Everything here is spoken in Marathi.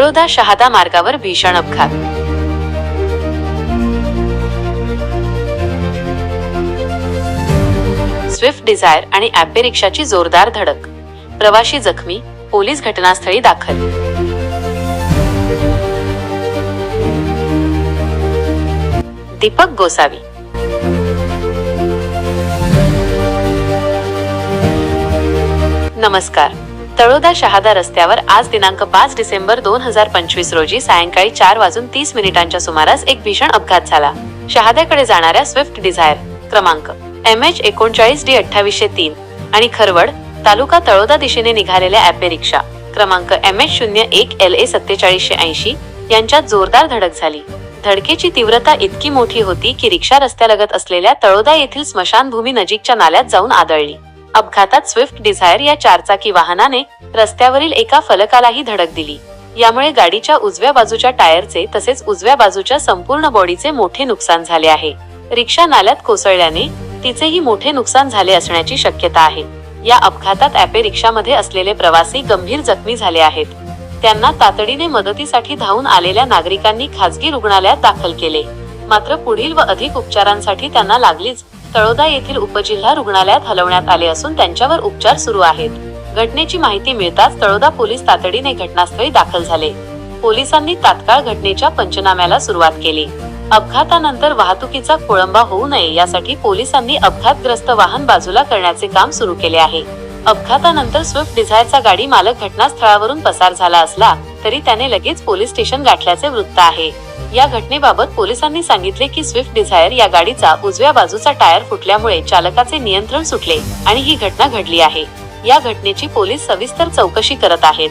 तळोदा शहादा मार्गावर भीषण अपघात. स्विफ्ट डिझायर आणि ॲपे रिक्षाची जोरदार धडक, प्रवाशी जखमी, पोलीस घटनास्थळी दाखल. दीपक गोसावी. नमस्कार. तळोदा शहादा रस्त्यावर आज दिनांक 5 डिसेंबर 2025 रोजी सायंकाळी 4:30 सुमारास एक भीषण अपघात झाला. शहाद्याकडे जाणाऱ्या स्विफ्ट डिझायर क्रमांक MH39D2803 आणि खरवड तालुका तळोदा दिशेने निघालेल्या ॲपे रिक्षा क्रमांक MH01LA4780 यांच्यात जोरदार धडक झाली. धडकेची तीव्रता इतकी मोठी होती की रिक्षा रस्त्यालगत असलेल्या तळोदा येथील स्मशानभूमी नजीकच्या नाल्यात जाऊन आदळली. अपघातात स्विफ्ट डिझायर या चारचाकी वाहनाने रस्त्यावरील एका फलकालाही धडक दिली. यामुळे गाडीच्या उजव्या बाजूच्या टायरचे तसेच उजव्या बाजूच्या संपूर्ण बॉडीचे मोठे नुकसान झाले आहे. रिक्षा नाल्यात कोसळल्याने तिचेही मोठे नुकसान झाले असण्याची शक्यता आहे. या अपघातात ॲपे रिक्षामध्ये असलेले प्रवासी गंभीर जखमी झाले आहेत. त्यांना तातडीने मदतीसाठी धावून आलेल्या नागरिकांनी खासगी रुग्णालयात दाखल केले. मात्र पुढील व अधिक उपचारांसाठी त्यांना लागलीच तळोदा येथील उपजिल्हा रुग्णालयात हलवण्यात आले असून त्यांच्यावर उपचार सुरू आहेत. घटनेची माहिती मिळताच तळोदा पोलीस तातडीने घटनास्थळी दाखल झाले. पोलिसांनी तात्काळ घटनेच्या पंचनाम्याला सुरुवात केली. अपघातानंतर वाहतुकीचा खोळंबा होऊ नये यासाठी पोलिसांनी अपघातग्रस्त वाहन बाजूला करण्याचे काम सुरू केले आहे. अपघातानंतर स्विफ्ट डिझायरचा गाडी मालक घटनास्थळावरून पसार झाला असला तरी त्याने लगेच पोलीस स्टेशन गाठल्याचे वृत्त आहे. या घटनेबाबत पोलिसांनी सांगितले की स्विफ्ट डिझायर या गाडीचा उजव्या बाजूचा टायर फुटल्यामुळे चालकाचे नियंत्रण सुटले आणि ही घटना घडली आहे. या घटनेची पोलीस सविस्तर चौकशी करत आहेत.